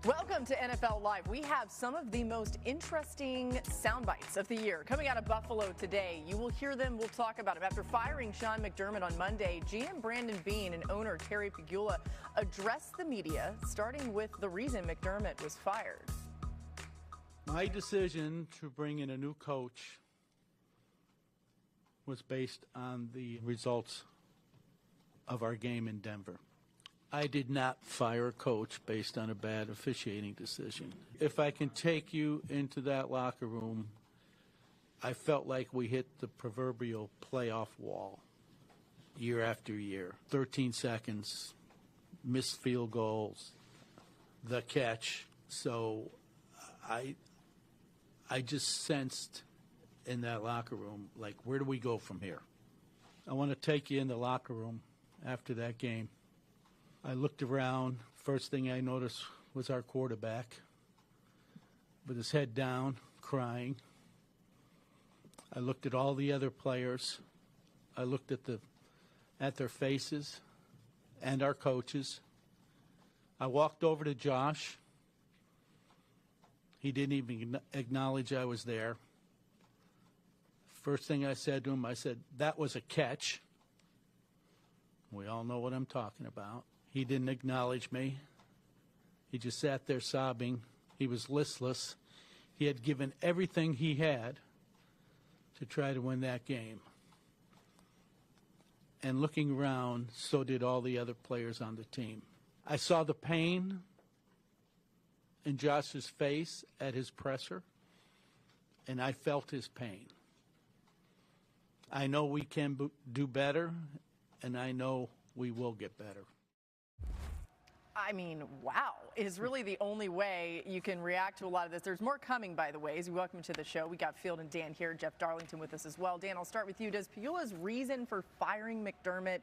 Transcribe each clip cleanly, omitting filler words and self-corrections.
Welcome to NFL Live. We have some of the most interesting sound bites of the year coming out of Buffalo today. You will hear them. We'll talk about them. After firing Sean McDermott on Monday, GM Brandon Beane and owner Terry Pegula addressed the media, starting with the reason McDermott was fired. My decision to bring in a new coach was based on the results of our game in Denver. I did not fire a coach based on a bad officiating decision. If I can take you into that locker room, I felt like we hit the proverbial playoff wall year after year. 13 seconds, missed field goals, the catch. So I just sensed in that locker room, like, where do we go from here? I want to take you in the locker room after that game. I looked around. First thing I noticed was our quarterback with his head down, crying. I looked at all the other players. I looked at their faces and our coaches. I walked over to Josh. He didn't even acknowledge I was there. First thing I said to him, I said, "That was a catch." We all know what I'm talking about. He didn't acknowledge me. He just sat there sobbing. He was listless. He had given everything he had to try to win that game. And looking around, so did all the other players on the team. I saw the pain in Josh's face at his presser, and I felt his pain. I know we can do better, and I know we will get better. I mean, wow, is really the only way you can react to a lot of this. There's more coming, by the way, as we welcome you to the show. We got Field and Dan here, Jeff Darlington with us as well. Dan, I'll start with you. Does Pegula's reason for firing McDermott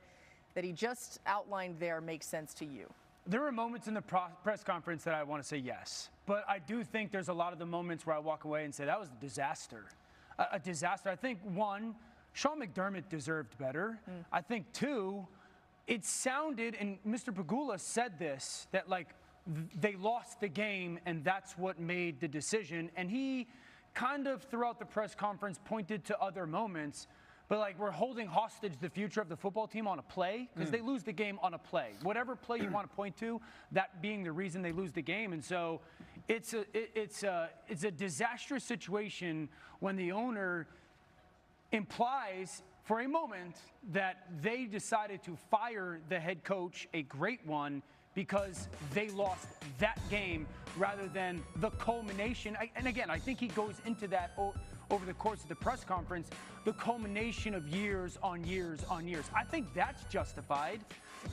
that he just outlined there make sense to you? There were moments in the press conference that I want to say yes, but I do think there's a lot of the moments where I walk away and say that was a disaster. A disaster. I think, one, Sean McDermott deserved better. I think, two, it sounded, and Mr. Pegula said this, that like they lost the game and that's what made the decision. And he kind of throughout the press conference pointed to other moments, but like we're holding hostage the future of the football team on a play because they lose the game on a play. Whatever play you want to point to, that being the reason they lose the game. And so it's a disastrous situation when the owner implies for a moment that they decided to fire the head coach, a great one, because they lost that game rather than the culmination. And again, I think he goes into that over the course of the press conference, the culmination of years on years on years. I think that's justified.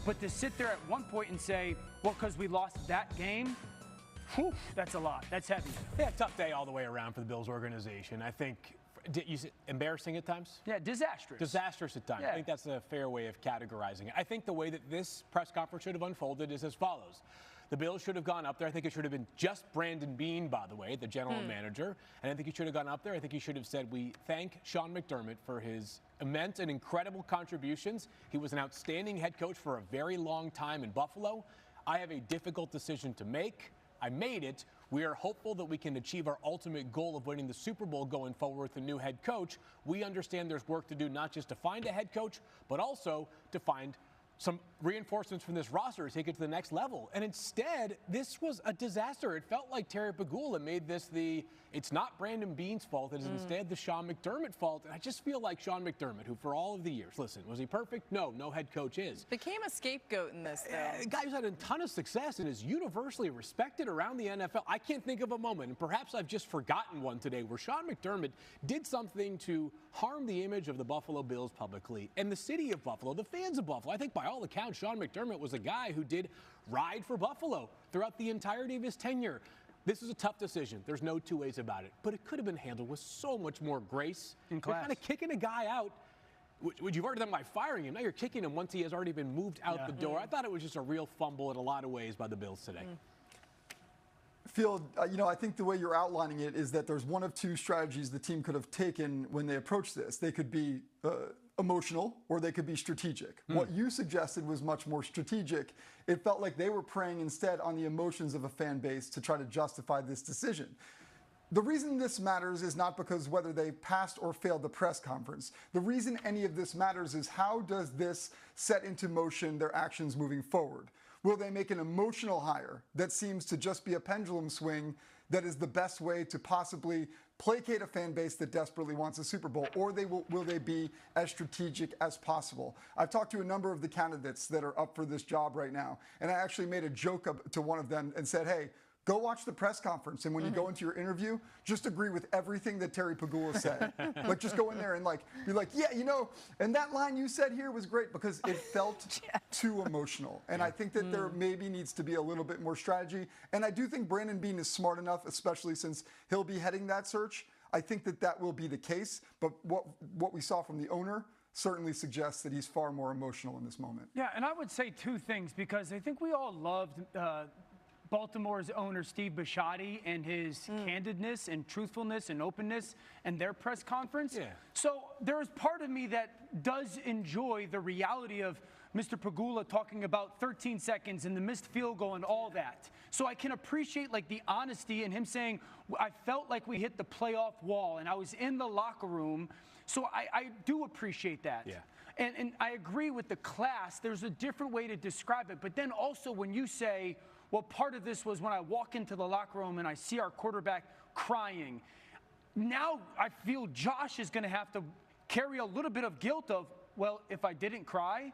But to sit there at one point and say, well, because we lost that game, whew, that's a lot. That's heavy. Yeah, tough day all the way around for the Bills organization. I think, embarrassing at times? Yeah, disastrous. Disastrous at times. Yeah. I think that's a fair way of categorizing it. I think the way that this press conference should have unfolded is as follows. The Bills should have gone up there. I think it should have been just Brandon Beane, by the way, the general manager. And I think he should have gone up there. I think he should have said, we thank Sean McDermott for his immense and incredible contributions. He was an outstanding head coach for a very long time in Buffalo. I have a difficult decision to make. I made it. We are hopeful that we can achieve our ultimate goal of winning the Super Bowl going forward with the new head coach. We understand there's work to do, not just to find a head coach, but also to find some reinforcements from this roster to take it to the next level. And instead, this was a disaster. It felt like Terry Pegula made this it's not Brandon Beane's fault. It is instead the Sean McDermott fault. And I just feel like Sean McDermott, who for all of the years, listen, was he perfect? No head coach is. Became a scapegoat in this, though. The guy who's had a ton of success and is universally respected around the NFL. I can't think of a moment, and perhaps I've just forgotten one today, where Sean McDermott did something to harm the image of the Buffalo Bills publicly and the city of Buffalo, the fans of Buffalo. I think by all accounts, Sean McDermott was a guy who did ride for Buffalo throughout the entirety of his tenure. This is a tough decision. There's no two ways about it. But it could have been handled with so much more grace. In class. You're kind of kicking a guy out. Would you've already done by firing him. Now you're kicking him once he has already been moved out the door. I thought it was just a real fumble in a lot of ways by the Bills today. Field, I think the way you're outlining it is that there's one of two strategies the team could have taken when they approached this. They could be emotional or they could be strategic. What you suggested was much more strategic. It felt like they were preying instead on the emotions of a fan base to try to justify this decision. The reason this matters is not because whether they passed or failed the press conference. The reason any of this matters is how does this set into motion their actions moving forward? Will they make an emotional hire that seems to just be a pendulum swing that is the best way to possibly placate a fan base that desperately wants a Super Bowl, or will they be as strategic as possible? I've talked to a number of the candidates that are up for this job right now, and I actually made a joke to one of them and said, hey, go watch the press conference, and when you go into your interview, just agree with everything that Terry Pegula said. Like, just go in there and be like, yeah, and that line you said here was great because it felt too emotional. And I think that there maybe needs to be a little bit more strategy. And I do think Brandon Beane is smart enough, especially since he'll be heading that search. I think that will be the case. But what we saw from the owner certainly suggests that he's far more emotional in this moment. Yeah, and I would say two things because I think we all loved Baltimore's owner, Steve Bisciotti, and his candidness and truthfulness and openness and their press conference. Yeah. So there's part of me that does enjoy the reality of Mr. Pegula talking about 13 seconds and the missed field goal and all that. So I can appreciate like the honesty and him saying, I felt like we hit the playoff wall and I was in the locker room. So I do appreciate that. Yeah. And I agree with the class. There's a different way to describe it. But then also when you say, well, part of this was when I walk into the locker room and I see our quarterback crying. Now I feel Josh is going to have to carry a little bit of guilt of, well, if I didn't cry,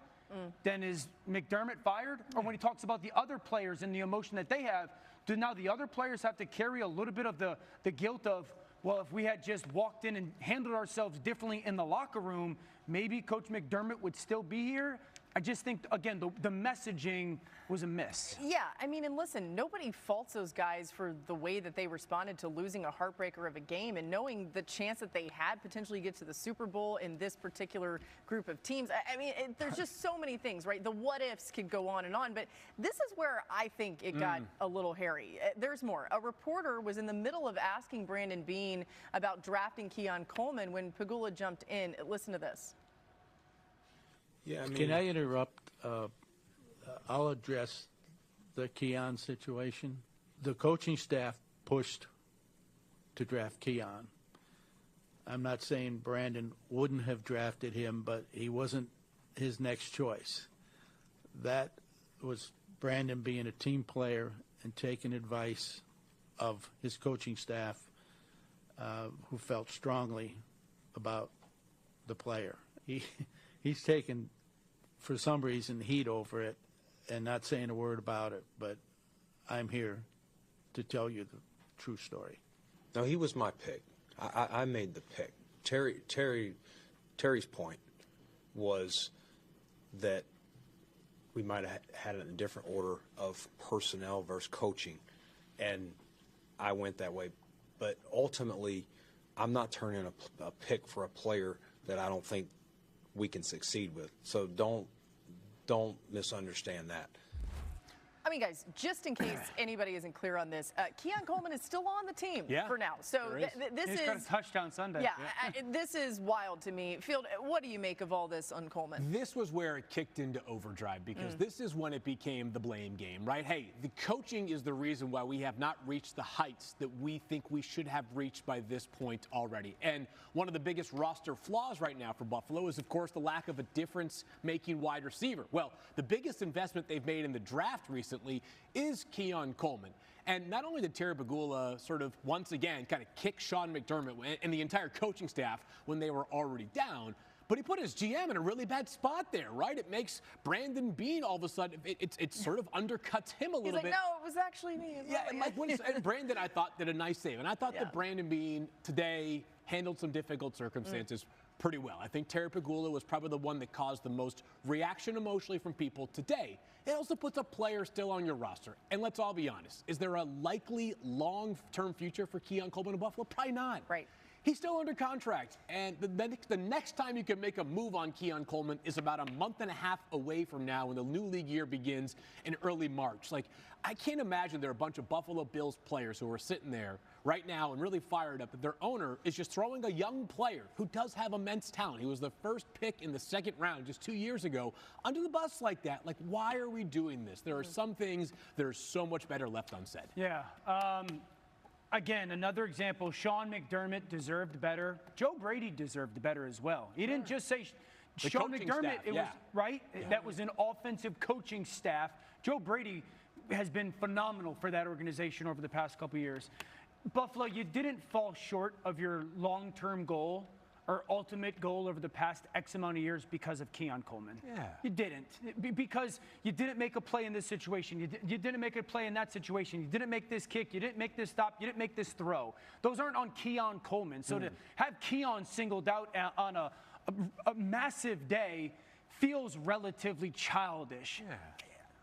then is McDermott fired? Or when he talks about the other players and the emotion that they have, do now the other players have to carry a little bit of the guilt of, well, if we had just walked in and handled ourselves differently in the locker room, maybe Coach McDermott would still be here? I just think, again, the messaging was a miss. Yeah, I mean, and listen, nobody faults those guys for the way that they responded to losing a heartbreaker of a game and knowing the chance that they had potentially get to the Super Bowl in this particular group of teams. I mean, there's just so many things, right? The what-ifs could go on, but this is where I think it got a little hairy. There's more. A reporter was in the middle of asking Brandon Beane about drafting Keon Coleman when Pegula jumped in. Listen to this. Yeah, can I interrupt? I'll address the Keon situation. The coaching staff pushed to draft Keon. I'm not saying Brandon wouldn't have drafted him, but he wasn't his next choice. That was Brandon being a team player and taking advice of his coaching staff who felt strongly about the player. He's taken, for some reason, heat over it and not saying a word about it, but I'm here to tell you the true story. No, he was my pick. I made the pick. Terry's point was that we might have had it in a different order of personnel versus coaching, and I went that way. But ultimately, I'm not turning a pick for a player that I don't think we can succeed with. So don't misunderstand that. I mean, guys, just in case anybody isn't clear on this, Keon Coleman is still on the team for now. So this He's is got a touchdown Sunday. Yeah, this is wild to me. Field, what do you make of all this on Coleman? This was where it kicked into overdrive because this is when it became the blame game, right? Hey, the coaching is the reason why we have not reached the heights that we think we should have reached by this point already. And one of the biggest roster flaws right now for Buffalo is, of course, the lack of a difference-making wide receiver. Well, the biggest investment they've made in the draft recently is Keon Coleman. And not only did Terry Pegula sort of once again kind of kick Sean McDermott and the entire coaching staff when they were already down, but he put his GM in a really bad spot there, right? It makes Brandon Beane all of a sudden, it sort of undercuts him a little bit. He's like, no, it was actually me. Yeah, and Brandon, I thought, did a nice save. And I thought that Brandon Beane today handled some difficult circumstances pretty well. I think Terry Pegula was probably the one that caused the most reaction emotionally from people today. It also puts a player still on your roster. And let's all be honest, is there a likely long-term future for Keon Coleman in Buffalo? Probably not. Right. He's still under contract, and the next time you can make a move on Keon Coleman is about a month and a half away from now when the new league year begins in early March. Like, I can't imagine there are a bunch of Buffalo Bills players who are sitting there right now and really fired up that their owner is just throwing a young player who does have immense talent. He was the first pick in the second round just 2 years ago under the bus like that. Like, why are we doing this? There are some things that are so much better left unsaid. Yeah. Again, another example, Sean McDermott deserved better. Joe Brady deserved better as well. He didn't just say Sean McDermott, staff, it was right. Yeah. That was an offensive coaching staff. Joe Brady has been phenomenal for that organization over the past couple years. Buffalo, you didn't fall short of your long-term goal or ultimate goal over the past X amount of years because of Keon Coleman. Yeah. You didn't. Because you didn't make a play in this situation. You didn't make a play in that situation. You didn't make this kick. You didn't make this stop. You didn't make this throw. Those aren't on Keon Coleman. So to have Keon singled out on a massive day feels relatively childish. Yeah.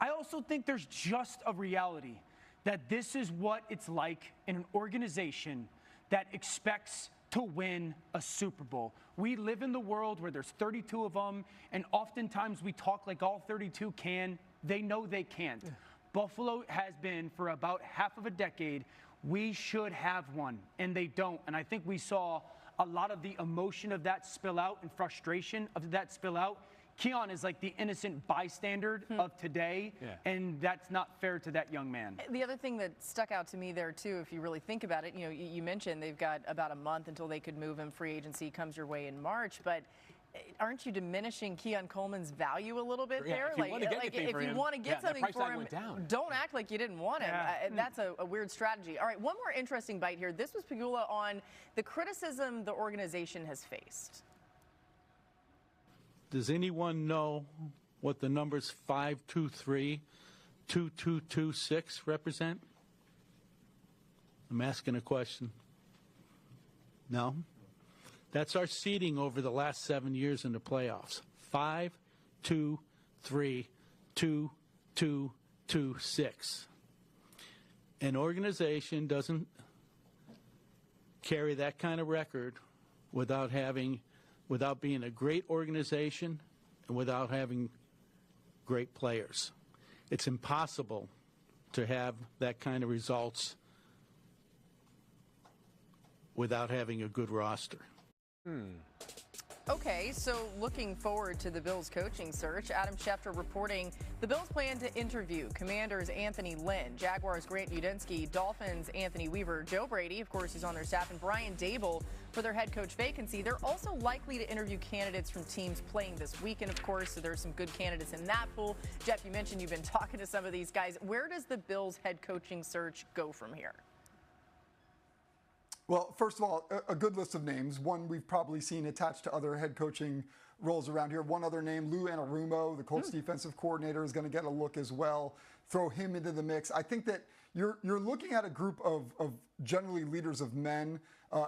I also think there's just a reality that this is what it's like in an organization that expects to win a Super Bowl. We live in the world where there's 32 of them, and oftentimes we talk like all 32 can. They know they can't. Yeah. Buffalo has been for about half of a decade. We should have one, and they don't. And I think we saw a lot of the emotion of that spill out and frustration of that spill out. Keon is like the innocent bystander of today, and that's not fair to that young man. The other thing that stuck out to me there, too, if you really think about it, you know, you mentioned they've got about a month until they could move him. Free agency comes your way in March, but aren't you diminishing Keon Coleman's value a little bit there? If you want to get something for him, don't act like you didn't want him. That's a weird strategy. All right, one more interesting bite here. This was Pegula on the criticism the organization has faced. Does anyone know what the numbers 523, 2226 represent? I'm asking a question. No? That's our seeding over the last 7 years in the playoffs. 5, 2, 3, 2, 2, 2, 6. An organization doesn't carry that kind of record without being a great organization and without having great players. It's impossible to have that kind of results without having a good roster. Okay, so looking forward to the Bills coaching search. Adam Schefter reporting the Bills plan to interview Commanders Anthony Lynn, Jaguars Grant Udinski, Dolphins Anthony Weaver, Joe Brady, of course, who's on their staff, and Brian Dable for their head coach vacancy. They're also likely to interview candidates from teams playing this weekend, of course, so there's some good candidates in that pool. Jeff, you mentioned you've been talking to some of these guys. Where does the Bills head coaching search go from here? Well, first of all, a good list of names. One we've probably seen attached to other head coaching roles around here. One other name, Lou Anarumo, the Colts defensive coordinator, is going to get a look as well. Throw him into the mix. I think that you're looking at a group of generally leaders of men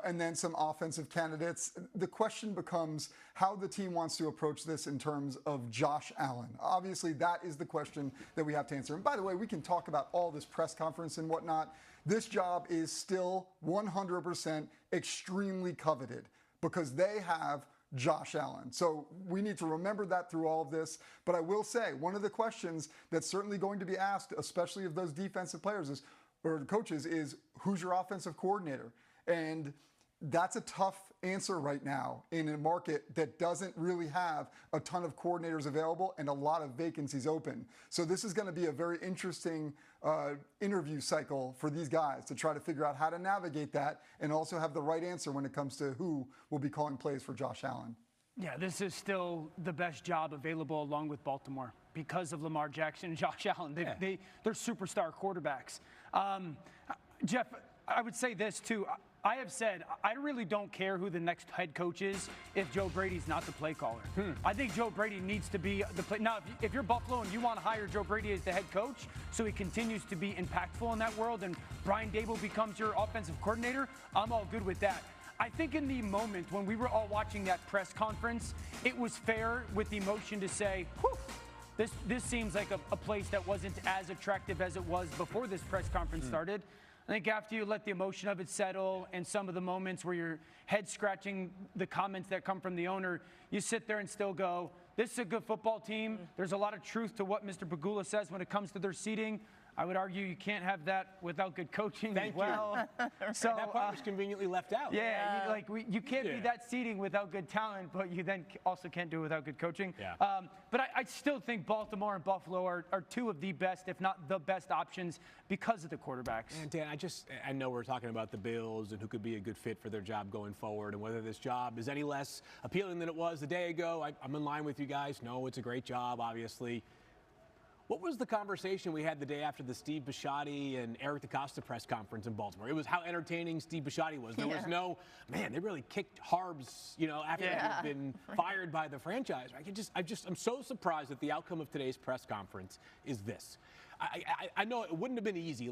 and then some offensive candidates. The question becomes how the team wants to approach this in terms of Josh Allen. Obviously, that is the question that we have to answer. And by the way, we can talk about all this press conference and whatnot. This job is still 100% extremely coveted because they have Josh Allen. So we need to remember that through all of this. But I will say, one of the questions that's certainly going to be asked, especially of those defensive players or coaches, is who's your offensive coordinator? And that's a tough answer right now in a market that doesn't really have a ton of coordinators available and a lot of vacancies open. So this is going to be a very interesting interview cycle for these guys to try to figure out how to navigate that and also have the right answer when it comes to who will be calling plays for Josh Allen. Yeah, this is still the best job available along with Baltimore because of Lamar Jackson and Josh Allen. They're superstar quarterbacks. Jeff, I would say this too. I have said I really don't care who the next head coach is if Joe Brady's not the play caller. I think Joe Brady needs to be the play. Now, if you're Buffalo and you want to hire Joe Brady as the head coach so he continues to be impactful in that world and Brian Dable becomes your offensive coordinator, I'm all good with that. I think in the moment when we were all watching that press conference, it was fair with the emotion to say, whew, this seems like a place that wasn't as attractive as it was before this press conference started. I think after you let the emotion of it settle and some of the moments where you're head scratching the comments that come from the owner, you sit there and still go, this is a good football team. There's a lot of truth to what Mr. Pegula says when it comes to their seating. I would argue you can't have that without good coaching as well. So That part was conveniently left out. Yeah, you can't be that seeding without good talent, but you then also can't do it without good coaching. Yeah. But I still think Baltimore and Buffalo are two of the best, if not the best options because of the quarterbacks. And Dan, I know we're talking about the Bills and who could be a good fit for their job going forward and whether this job is any less appealing than it was a day ago. I'm in line with you guys. No, it's a great job, obviously. What was the conversation we had the day after the Steve Bisciotti and Eric DeCosta press conference in Baltimore? It was how entertaining Steve Bisciotti was. There was no, man, they really kicked Harbs, after he'd been fired by the franchise. I'm so surprised that the outcome of today's press conference is this. I know it wouldn't have been easy,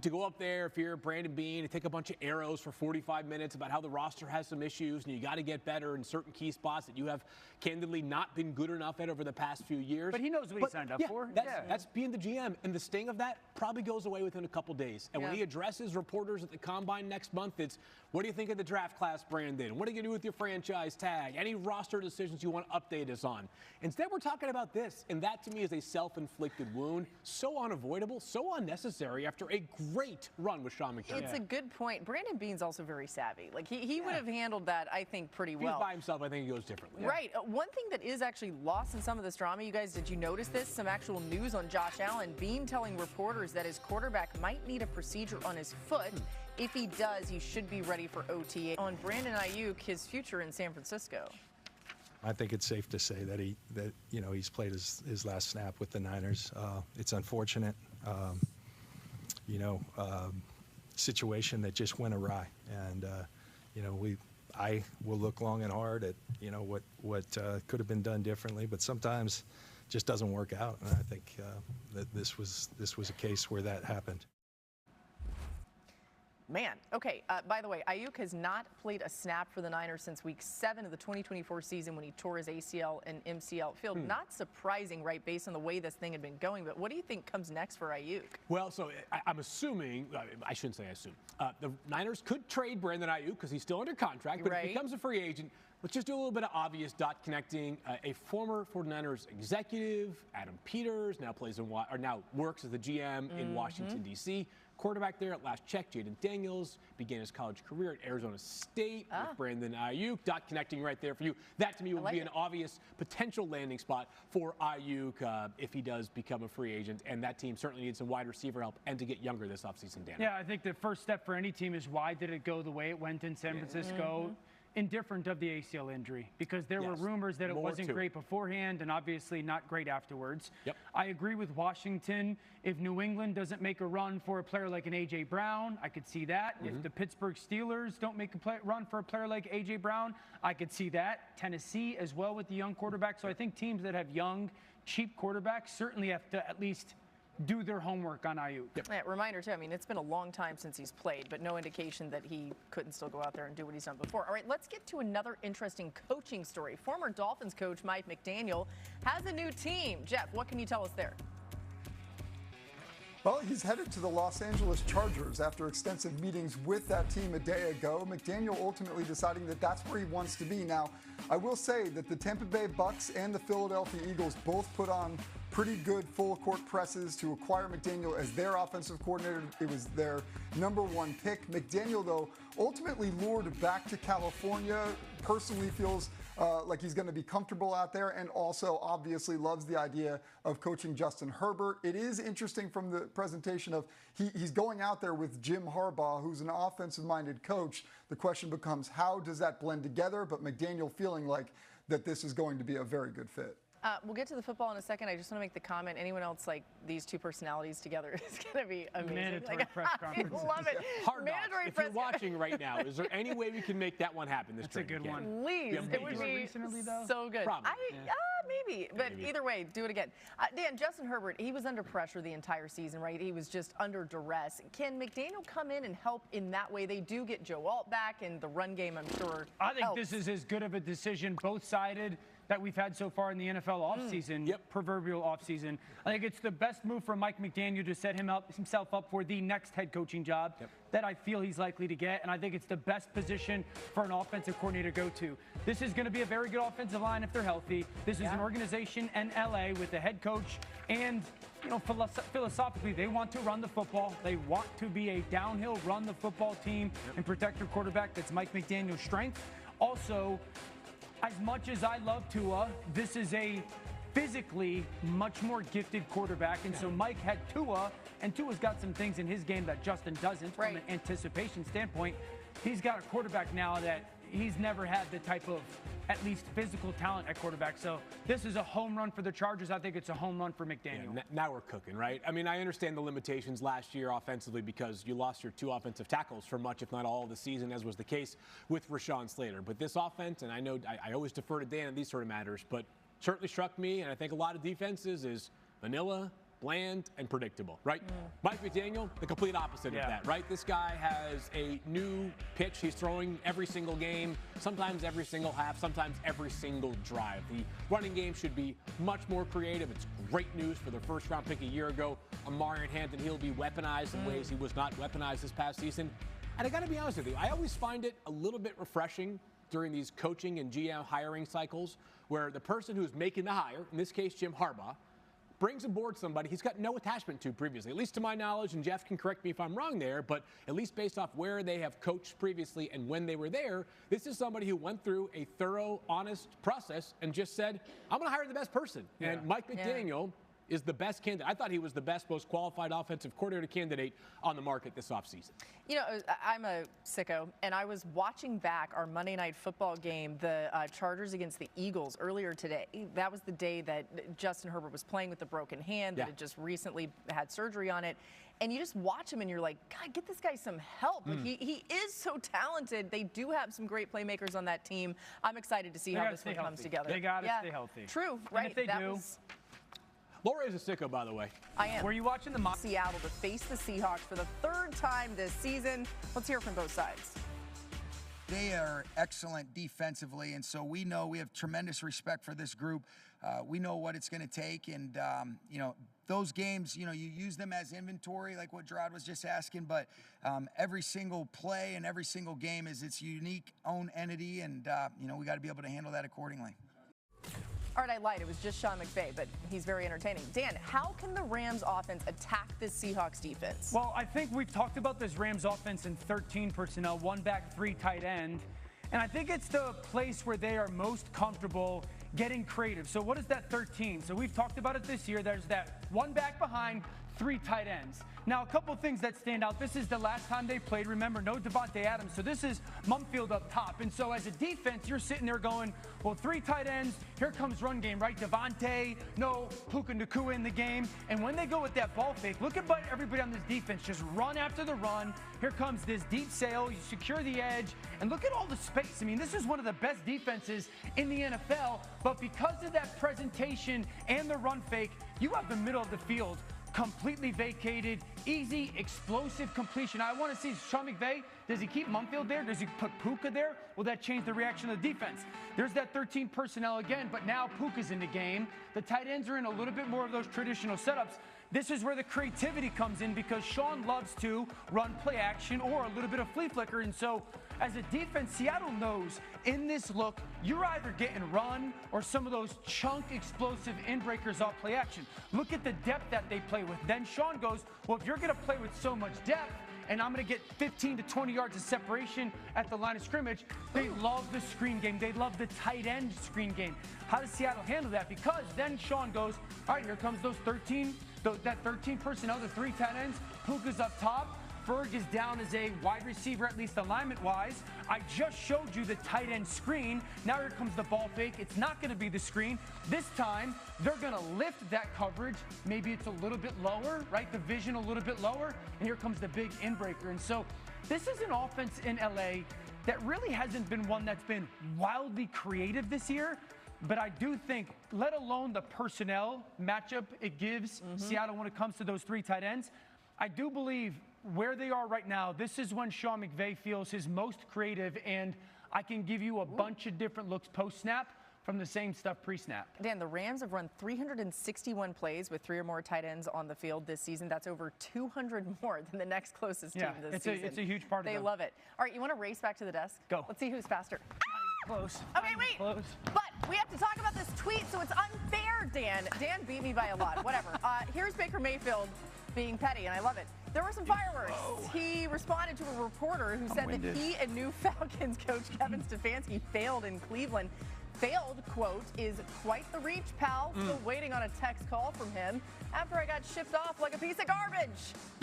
to go up there if you're Brandon Beane and take a bunch of arrows for 45 minutes about how the roster has some issues and you got to get better in certain key spots that you have candidly not been good enough at over the past few years. But he knows what he signed up for. That's being the GM, and the sting of that probably goes away within a couple days. And when he addresses reporters at the Combine next month, it's, what do you think of the draft class, Brandon? What are you going to do with your franchise tag? Any roster decisions you want to update us on? Instead, we're talking about this, and that to me is a self-inflicted wound. So unavoidable, so unnecessary after a great run with Sean McDermott. It's a good point. Brandon Beane's also very savvy. He would have handled that, I think, pretty well. If he's by himself, I think he goes differently. Right. One thing that is actually lost in some of this drama, you guys, did you notice this? Some actual news on Josh Allen. Beane telling reporters that his quarterback might need a procedure on his foot. If he does, he should be ready for OTA. On Brandon Ayuk, his future in San Francisco. I think it's safe to say that he's played his last snap with the Niners. It's unfortunate, situation that just went awry, and I will look long and hard at what could have been done differently, but sometimes it just doesn't work out, and I think that this was a case where that happened. Man, okay, by the way, Ayuk has not played a snap for the Niners since week 7 of the 2024 season when he tore his ACL and MCL. Phil, not surprising, right, based on the way this thing had been going, but what do you think comes next for Ayuk? Well, so I'm assuming, I shouldn't say I assume, the Niners could trade Brandon Ayuk because he's still under contract, but if he becomes a free agent, let's just do a little bit of obvious dot connecting. A former 49ers executive, Adam Peters, now works as the GM in Washington, D.C., quarterback there at last check. Jaden Daniels began his college career at Arizona State with Brandon Ayuk. Dot connecting right there for you. That to me would be an obvious potential landing spot for Ayuk if he does become a free agent. And that team certainly needs some wide receiver help and to get younger this offseason, Dan. Yeah, I think the first step for any team is why did it go the way it went in San Francisco? Indifferent of the ACL injury, because there were rumors that it wasn't great beforehand and obviously not great afterwards. I agree with Washington. If New England doesn't make a run for a player like an A.J. Brown, I could see that. If the Pittsburgh Steelers don't make a run for a player like A.J. Brown, I could see that. Tennessee as well with the young quarterback. So I think teams that have young, cheap quarterbacks certainly have to at least do their homework on Ayuk. Yeah, reminder, too, I mean, it's been a long time since he's played, but no indication that he couldn't still go out there and do what he's done before. All right, let's get to another interesting coaching story. Former Dolphins coach Mike McDaniel has a new team. Jeff, what can you tell us there? Well, he's headed to the Los Angeles Chargers after extensive meetings with that team a day ago. McDaniel ultimately deciding that that's where he wants to be. Now, I will say that the Tampa Bay Bucks and the Philadelphia Eagles both put on pretty good full-court presses to acquire McDaniel as their offensive coordinator. It was their #1 pick. McDaniel, though, ultimately lured back to California, personally feels like he's going to be comfortable out there, and also obviously loves the idea of coaching Justin Herbert. It is interesting from the presentation of he's going out there with Jim Harbaugh, who's an offensive-minded coach. The question becomes, how does that blend together? But McDaniel feeling like that this is going to be a very good fit. We'll get to the football in a second. I just want to make the comment, anyone else like these two personalities together is going to be amazing. Mandatory press conference. I love it. Hard knocks. If you're watching right now, is there any way we can make that one happen this That's a good one. Please. It would be recently, though? so good. Probably. Maybe. But either way, do it again. Dan, Justin Herbert, he was under pressure the entire season, right? He was just under duress. Can McDaniel come in and help in that way? They do get Joe Alt back, and the run game, I'm sure, I think helps. this is as good of a decision, both-sided. that we've had so far in the NFL offseason, proverbial offseason. I think it's the best move for Mike McDaniel to set himself up for the next head coaching job that I feel he's likely to get, and I think it's the best position for an offensive coordinator to go to. This is going to be a very good offensive line if they're healthy. This is an organization in LA with a head coach, and philosophically, they want to run the football. They want to be a downhill run the football team and protect your quarterback. That's Mike McDaniel's strength. Also, as much as I love Tua, this is a physically much more gifted quarterback. And so Mike had Tua, and Tua's got some things in his game that Justin doesn't from an anticipation standpoint. He's got a quarterback now that he's never had the type of, at least physical talent at quarterback. So this is a home run for the Chargers. I think it's a home run for McDaniel. Yeah, now we're cooking, right? I mean, I understand the limitations last year offensively because you lost your 2 offensive tackles for much, if not all, of the season, as was the case with Rashawn Slater. But this offense, and I know I always defer to Dan in these sort of matters, but certainly struck me, and I think a lot of defenses, is vanilla, bland, and predictable, right? Mike McDaniel, the complete opposite of that, right? This guy has a new pitch he's throwing every single game, sometimes every single half, sometimes every single drive. The running game should be much more creative. It's great news for the first-round pick a year ago. Amari Hampton, he'll be weaponized in ways he was not weaponized this past season. And I got to be honest with you, I always find it a little bit refreshing during these coaching and GM hiring cycles where the person who's making the hire, in this case Jim Harbaugh, brings aboard somebody he's got no attachment to previously, at least to my knowledge, and Jeff can correct me if I'm wrong there, but at least based off where they have coached previously and when they were there, this is somebody who went through a thorough, honest process and just said, I'm going to hire the best person. And Mike McDaniel is the best candidate. I thought he was the best, most qualified offensive coordinator candidate on the market this offseason. You know, I'm a sicko, and I was watching back our Monday Night Football game, the Chargers against the Eagles, earlier today. That was the day that Justin Herbert was playing with a broken hand that had just recently had surgery on it. And you just watch him, and you're like, God, get this guy some help. Like, he is so talented. They do have some great playmakers on that team. I'm excited to see how this one comes together. They got to stay healthy. True, And right. if they do. Laura is a sicko, by the way. I am. Were you watching the Seattle to face the Seahawks for the 3rd time this season? Let's hear from both sides. They are excellent defensively, and so we know we have tremendous respect for this group. We know what it's going to take, and, you know, those games, you know, you use them as inventory, like what Gerard was just asking, but every single play and every single game is its unique own entity, and, you know, we got to be able to handle that accordingly. All right, I lied. It was just Sean McVay, but he's very entertaining. Dan, how can the Rams offense attack this Seahawks defense? Well, I think we've talked about this Rams offense in 13 personnel, 1 back, 3 tight end. And I think it's the place where they are most comfortable getting creative. So what is that 13? So we've talked about it this year. There's that 1 back behind, 3 tight ends. Now, a couple things that stand out. This is the last time they played. Remember, no Devontae Adams. So this is Mumfield up top. And so as a defense, you're sitting there going, well, 3 tight ends. Here comes run game, right? Devontae, no Puka Nacua in the game. And when they go with that ball fake, look at everybody on this defense just run after the run. Here comes this deep sail. You secure the edge. And look at all the space. I mean, this is one of the best defenses in the NFL. But because of that presentation and the run fake, you have the middle of the field completely vacated, easy, explosive completion. I want to see Sean McVay. Does he keep Mumfield there? Does he put Puka there? Will that change the reaction of the defense? There's that 13 personnel again, but now Puka's in the game. The tight ends are in a little bit more of those traditional setups. This is where the creativity comes in because Sean loves to run play action or a little bit of flea flicker. And so as a defense, Seattle knows in this look, you're either getting run or some of those chunk explosive in-breakers off play action. Look at the depth that they play with. Then Sean goes, well, if you're going to play with so much depth, and I'm going to get 15 to 20 yards of separation at the line of scrimmage. They love the screen game. They love the tight end screen game. How does Seattle handle that? Because then Sean goes, all right, here comes those 13, that 13 personnel, the 3 tight ends. Puka's up top. Ferg is down as a wide receiver, at least alignment-wise. I just showed you the tight end screen. Now here comes the ball fake. It's not going to be the screen. This time, they're going to lift that coverage. Maybe it's a little bit lower, right? The vision a little bit lower. And here comes the big in-breaker. And so this is an offense in LA that really hasn't been one that's been wildly creative this year. But I do think, let alone the personnel matchup it gives Seattle when it comes to those 3 tight ends, I do believe where they are right now, this is when Sean McVay feels his most creative, and I can give you a bunch of different looks post-snap. from the same stuff pre-snap. Dan, the Rams have run 361 plays with 3 or more tight ends on the field this season. That's over 200 more than the next closest team this season. It's a huge part of it. They love it. All right, you want to race back to the desk? Go. Let's see who's faster. Close. Okay, wait. Close. But we have to talk about this tweet, so it's unfair, Dan. Dan beat me by a lot. Whatever. Here's Baker Mayfield being petty, and I love it. There were some fireworks. Whoa. He responded to a reporter who said that he and new Falcons coach Kevin Stefanski failed in Cleveland. Failed, quote, is quite the reach, pal. Still waiting on a text call from him after I got shipped off like a piece of garbage.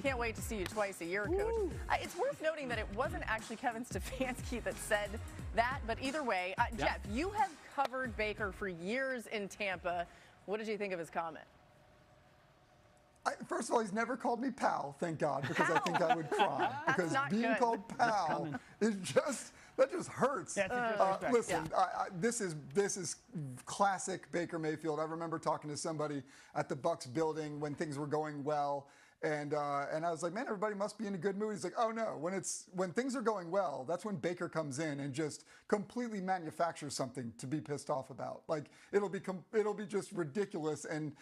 Can't wait to see you twice a year, coach. It's worth noting that it wasn't actually Kevin Stefanski that said that, but either way, Jeff, you have covered Baker for years in Tampa. What did you think of his comment? First of all, he's never called me pal, thank God, because I think I would cry. Because being called pal is that just hurts. Listen, this is classic Baker Mayfield. I remember talking to somebody at the Bucks building when things were going well, and I was like, man, everybody must be in a good mood. He's like, oh no, when things are going well, that's when Baker comes in and just completely manufactures something to be pissed off about. Like it'll be just ridiculous and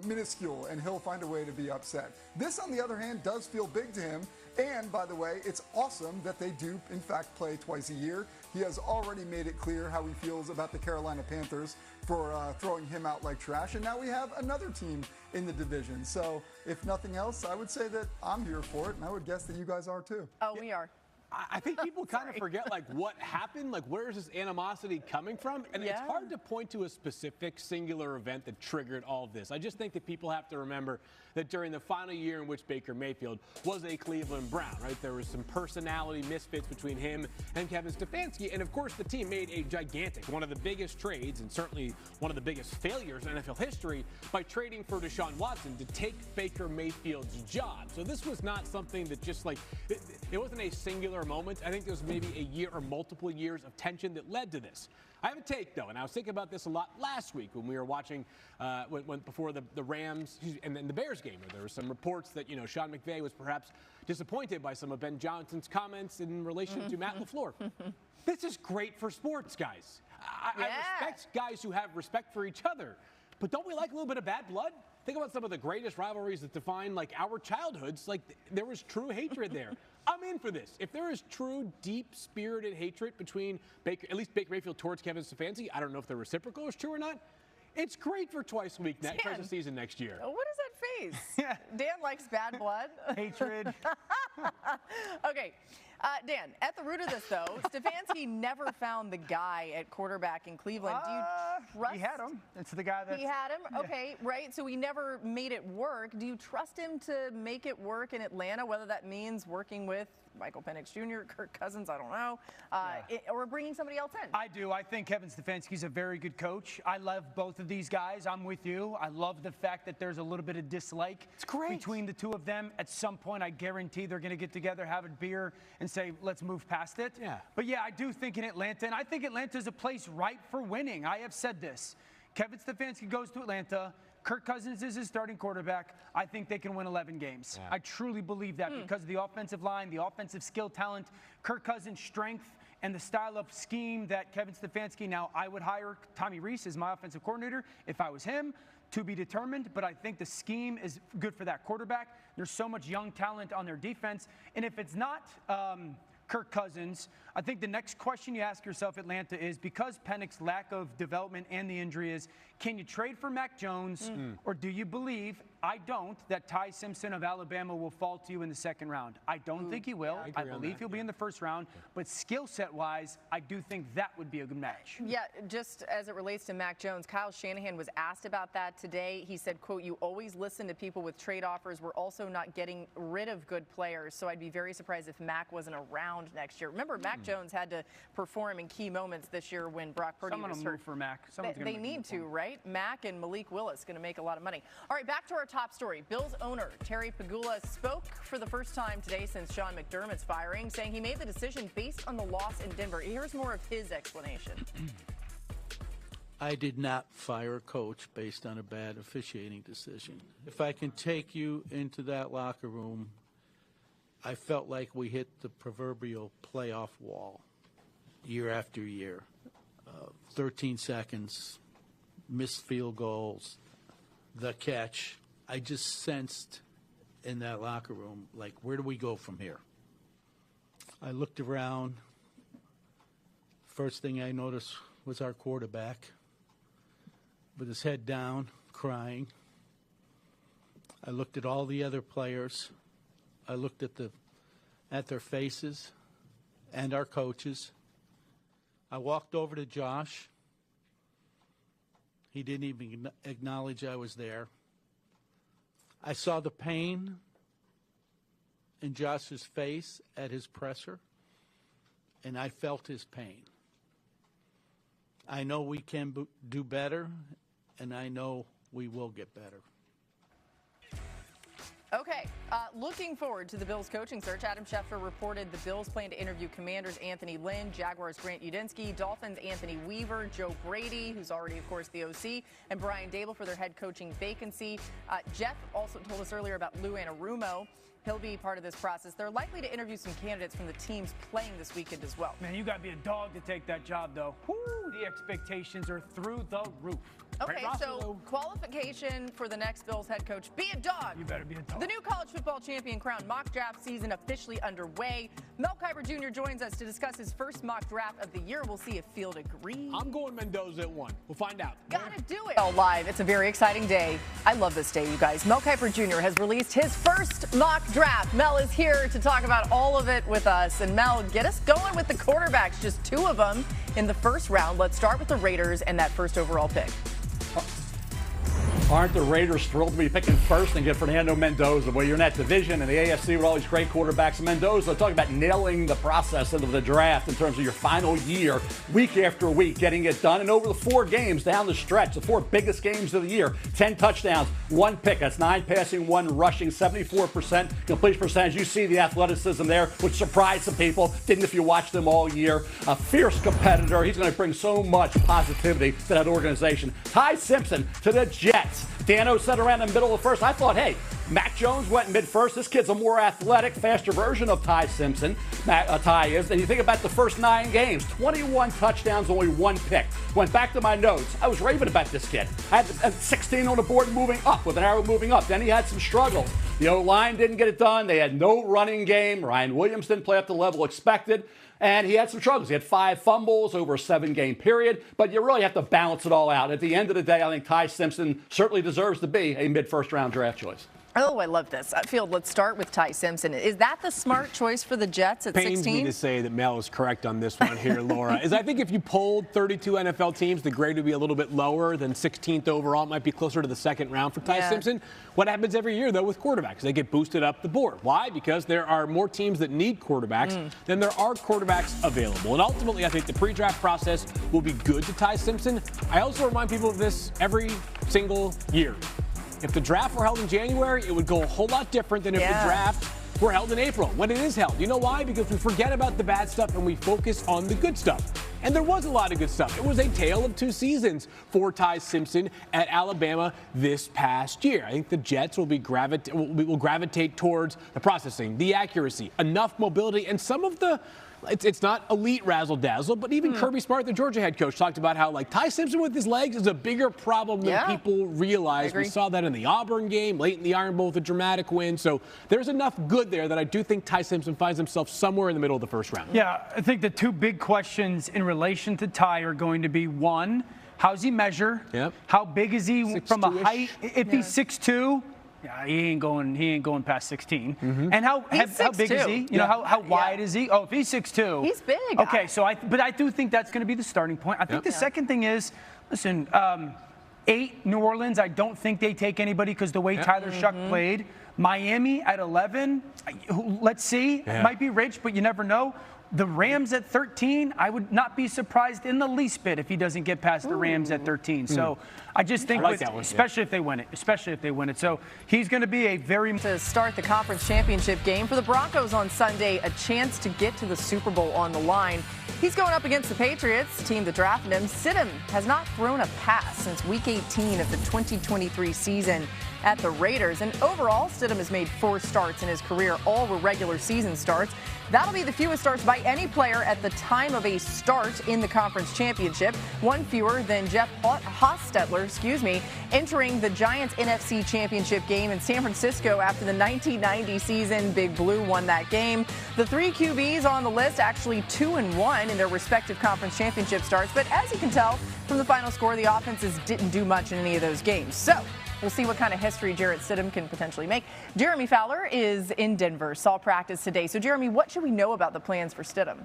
minuscule, and he'll find a way to be upset. This, on the other hand, does feel big to him. And by the way, it's awesome that they do, in fact, play twice a year. He has already made it clear how he feels about the Carolina Panthers for throwing him out like trash. And now we have another team in the division. So if nothing else, I would say that I'm here for it. And I would guess that you guys are too. Oh, we are. I think people kind of forget, like, what happened, like, where is this animosity coming from? And it's hard to point to a specific singular event that triggered all of this. I just think that people have to remember that during the final year in which Baker Mayfield was a Cleveland Brown, right, there was some personality misfits between him and Kevin Stefanski. And, of course, the team made a gigantic, one of the biggest trades and certainly one of the biggest failures in NFL history by trading for Deshaun Watson to take Baker Mayfield's job. So this was not something that just, like, it wasn't a singular moment. I think there was maybe a year or multiple years of tension that led to this. I have a take, though, and I was thinking about this a lot last week when we were watching before the Rams and then the Bears game, where there were some reports that, Sean McVay was perhaps disappointed by some of Ben Johnson's comments in relation to Matt LaFleur. This is great for sports, guys. I respect guys who have respect for each other, but don't we like a little bit of bad blood? Think about some of the greatest rivalries that define, like, our childhoods. Like, there was true hatred there. I'm in for this. If there is true, deep-spirited hatred between at least Baker Mayfield towards Kevin Stefanski, I don't know if the reciprocal is true or not. It's great for twice a week twice a season next year. What is that face? Dan likes bad blood. Hatred. Okay. Dan, at the root of this, though, Stefanski never found the guy at quarterback in Cleveland. Do you trust? He had him. It's the guy that. He had him? Okay, right. So he never made it work. Do you trust him to make it work in Atlanta, whether that means working with Michael Penix Jr., Kirk Cousins, I don't know, or bringing somebody else in? I do. I think Kevin Stefanski's a very good coach. I love both of these guys. I'm with you. I love the fact that there's a little bit of dislike between the two of them. At some point, I guarantee they're going to get together, have a beer, and say, let's move past it. Yeah. But yeah, I do think in Atlanta, and I think Atlanta is a place ripe for winning. I have said this. Kevin Stefanski goes to Atlanta. Kirk Cousins is his starting quarterback. I think they can win 11 games. I truly believe that because of the offensive line, the offensive skill talent, Kirk Cousins' strength, and the style of scheme that Kevin Stefanski, now I would hire Tommy Rees as my offensive coordinator if I was him, to be determined, but I think the scheme is good for that quarterback. There's so much young talent on their defense, and if it's not Kirk Cousins, I think the next question you ask yourself, Atlanta, is because Penix's lack of development and the injury is, can you trade for Mac Jones, or do you believe, I don't, that Ty Simpson of Alabama will fall to you in the second round? I don't think he will. I believe he'll be in the first round, but skill set wise, I do think that would be a good match. Yeah, just as it relates to Mac Jones, Kyle Shanahan was asked about that today. He said, quote, you always listen to people with trade offers. We're also not getting rid of good players, so I'd be very surprised if Mac wasn't around next year. Remember, Mac Jones had to perform in key moments this year when Brock Purdy was hurt. Move for Mac. They need to, right? Mac and Malik Willis going to make a lot of money. All right, back to our top story. Bills owner Terry Pegula spoke for the first time today since Sean McDermott's firing, saying he made the decision based on the loss in Denver. Here's more of his explanation. I did not fire a coach based on a bad officiating decision. If I can take you into that locker room, I felt like we hit the proverbial playoff wall year after year. 13 seconds, missed field goals, the catch. I just sensed in that locker room, like, where do we go from here? I looked around. First thing I noticed was our quarterback with his head down, crying. I looked at all the other players. I looked at their faces and our coaches. I walked over to Josh. He didn't even acknowledge I was there. I saw the pain in Josh's face at his presser, and I felt his pain. I know we can do better, and I know we will get better. Okay, looking forward to the Bills coaching search. Adam Schefter reported the Bills plan to interview Commanders Anthony Lynn, Jaguars Grant Udinski, Dolphins Anthony Weaver, Joe Brady, who's already, of course, the OC, and Brian Dable for their head coaching vacancy. Jeff also told us earlier about Lou Anarumo. He'll be part of this process. They're likely to interview some candidates from the teams playing this weekend as well. Man, you got to be a dog to take that job, though. Woo, the expectations are through the roof. Okay, so qualification for the next Bills head coach, be a dog. You better be a dog. The new college football champion crown mock draft season officially underway. Mel Kiper Jr. joins us to discuss his first mock draft of the year. We'll see if Field agrees. I'm going Mendoza at 1. We'll find out. Gotta do it. All live. It's a very exciting day. I love this day, you guys. Mel Kiper Jr. has released his first mock draft. Mel is here to talk about all of it with us. And Mel, get us going with the quarterbacks, just 2 of them in the first round. Let's start with the Raiders and that first overall pick. Aren't the Raiders thrilled to be picking first and get Fernando Mendoza? Well, you're in that division in the AFC with all these great quarterbacks. Mendoza, talking about nailing the process of the draft in terms of your final year, week after week, getting it done. And over the 4 games down the stretch, the 4 biggest games of the year, 10 touchdowns, 1 pick. That's 9 passing, 1 rushing, 74% completion percentage. You see the athleticism there, which surprised some people. Didn't if you watched them all year. A fierce competitor. He's going to bring so much positivity to that organization. Ty Simpson to the Jets. Dano said around the middle of the first, I thought, hey, Mac Jones went mid-first. This kid's a more athletic, faster version of Ty Simpson. Ty is. And you think about the first 9 games, 21 touchdowns, only 1 pick. Went back to my notes. I was raving about this kid. I had 16 on the board moving up, with an arrow moving up. Then he had some struggles. The O-line didn't get it done. They had no running game. Ryan Williams didn't play up to the level expected. And he had some struggles. He had 5 fumbles over a 7-game period. But you really have to balance it all out. At the end of the day, I think Ty Simpson certainly deserves to be a mid-first round draft choice. Oh, I love this. Field, let's start with Ty Simpson. Is that the smart choice for the Jets at 16? Pains me to say that Mel is correct on this one here, Laura. I think if you polled 32 NFL teams, the grade would be a little bit lower than 16th overall. It might be closer to the 2nd round for Ty Simpson. What happens every year, though, with quarterbacks? They get boosted up the board. Why? Because there are more teams that need quarterbacks than there are quarterbacks available. And ultimately, I think the pre-draft process will be good to Ty Simpson. I also remind people of this every single year. If the draft were held in January, it would go a whole lot different than if the draft were held in April, when it is held. You know why? Because we forget about the bad stuff and we focus on the good stuff. And there was a lot of good stuff. It was a tale of 2 seasons for Ty Simpson at Alabama this past year. I think the Jets will gravitate towards the processing, the accuracy, enough mobility, and some of the it's not elite razzle-dazzle, but even Kirby Smart, the Georgia head coach, talked about how, like, Ty Simpson with his legs is a bigger problem than people realize. We saw that in the Auburn game, late in the Iron Bowl with a dramatic win. So there's enough good there that I do think Ty Simpson finds himself somewhere in the middle of the first round. Yeah, I think the 2 big questions in relation to Ty are going to be, 1, how's he measure? How big is he from a height? If he's 6'2", yeah, he ain't going past 16. And how big is he? You know, how wide is he? Oh, if he's 6'2", he's big. Okay, but I do think that's going to be the starting point. I think the second thing is, listen, 8 New Orleans. I don't think they take anybody because the way Tyler Shuck played. Miami at 11. Let's see. Might be rich, but you never know. The Rams at 13, I would not be surprised in the least bit if he doesn't get past the Rams at 13. So I just think, especially if they win it, So he's going to be a very... To start the conference championship game for the Broncos on Sunday, a chance to get to the Super Bowl on the line. He's going up against the Patriots, team that drafted him. Stidham has not thrown a pass since Week 18 of the 2023 season at the Raiders. And overall, Stidham has made 4 starts in his career. All were regular season starts. That'll be the fewest starts by by any player at the time of a start in the conference championship, one fewer than Jeff Hostetler, entering the Giants NFC championship game in San Francisco after the 1990 season. Big Blue won that game. The 3 QBs on the list actually 2-1 in their respective conference championship starts, but as you can tell from the final score, the offenses didn't do much in any of those games. So we'll see what kind of history Jarrett Stidham can potentially make. Jeremy Fowler is in Denver, saw practice today. So Jeremy, what should we know about the plans for Stidham?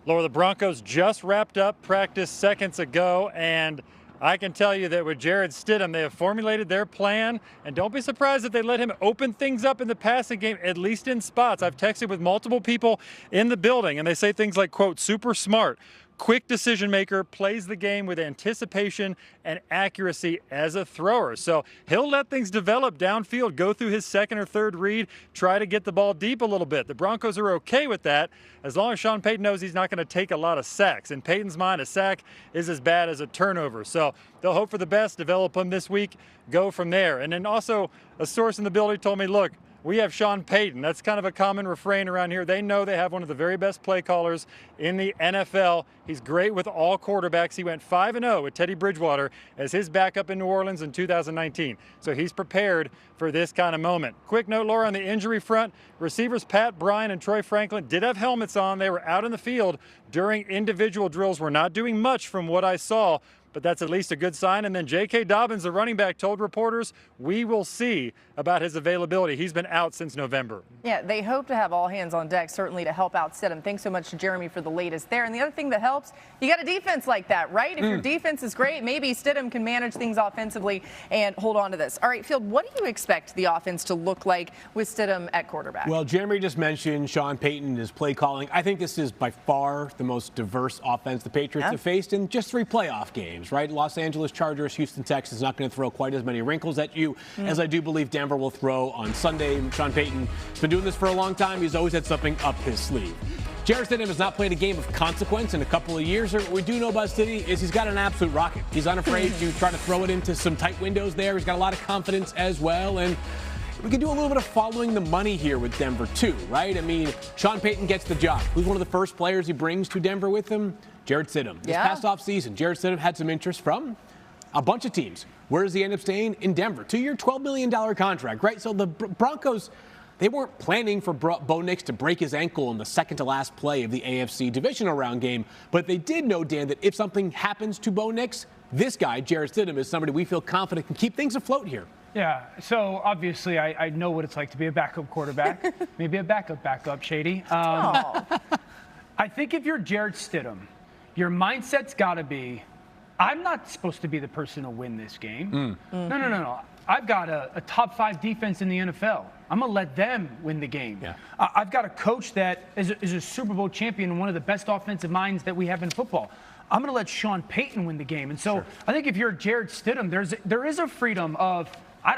Laura, the Broncos just wrapped up practice seconds ago, and I can tell you that with Jarrett Stidham, they have formulated their plan, and don't be surprised if they let him open things up in the passing game, at least in spots. I've texted with multiple people in the building, and they say things like, quote, super smart, quick decision maker, plays the game with anticipation and accuracy as a thrower. So he'll let things develop downfield, go through his second or third read, try to get the ball deep a little bit. The Broncos are okay with that as long as Sean Payton knows he's not going to take a lot of sacks. In Payton's mind, a sack is as bad as a turnover. So they'll hope for the best, develop him this week, go from there. And then also a source in the building told me, look, we have Sean Payton. That's kind of a common refrain around here. They know they have one of the very best play callers in the NFL. He's great with all quarterbacks. He went 5-0 with Teddy Bridgewater as his backup in New Orleans in 2019. So he's prepared for this kind of moment. Quick note, Laura, on the injury front, receivers Pat Bryant and Troy Franklin did have helmets on. They were out in the field during individual drills. We're not doing much from what I saw, but that's at least a good sign. And then J.K. Dobbins, the running back, told reporters, we will see about his availability. He's been out since November. Yeah, they hope to have all hands on deck, certainly, to help out Stidham. Thanks so much to Jeremy for the latest there. And the other thing that helps, you got a defense like that, right? If your defense is great, maybe Stidham can manage things offensively and hold on to this. All right, Field, what do you expect the offense to look like with Stidham at quarterback? Well, Jeremy just mentioned Sean Payton is play calling. I think this is by far the most diverse offense the Patriots have faced in just 3 playoff games, right? Los Angeles Chargers, Houston Texans, not going to throw quite as many wrinkles at you as I do believe Denver will throw on Sunday. Sean Payton has been doing this for a long time. He's always had something up his sleeve. Jarrett Stidham has not played a game of consequence in a couple of years. What we do know about Stidham is he's got an absolute rocket. He's unafraid to try to throw it into some tight windows there. He's got a lot of confidence as well. And we can do a little bit of following the money here with Denver, too, right? I mean, Sean Payton gets the job. Who's one of the first players he brings to Denver with him? Jarrett Stidham. This past offseason, Jarrett Stidham had some interest from a bunch of teams. Where does he end up staying? In Denver. 2-year, $12 million contract, right? So the Broncos, they weren't planning for Bo Nix to break his ankle in the second-to-last play of the AFC divisional round game, but they did know, Dan, that if something happens to Bo Nix, this guy, Jarrett Stidham, is somebody we feel confident can keep things afloat here. Yeah, so obviously I know what it's like to be a backup quarterback. Maybe a backup, Shady. I think if you're Jarrett Stidham, your mindset's got to be, I'm not supposed to be the person to win this game. No. I've got a top 5 defense in the NFL. I'm going to let them win the game. Yeah. I've got a coach that is a Super Bowl champion and one of the best offensive minds that we have in football. I'm going to let Sean Payton win the game. And so I think if you're Jarrett Stidham, there is a freedom of, I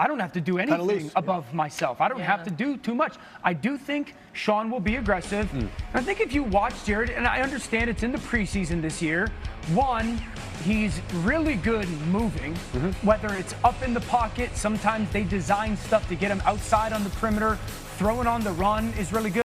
don't have to do anything above myself. I don't have to do too much. I do think Sean will be aggressive. I think if you watch Jarrett, and I understand it's in the preseason this year, one, he's really good moving, whether it's up in the pocket. Sometimes they design stuff to get him outside on the perimeter. Throwing on the run is really good.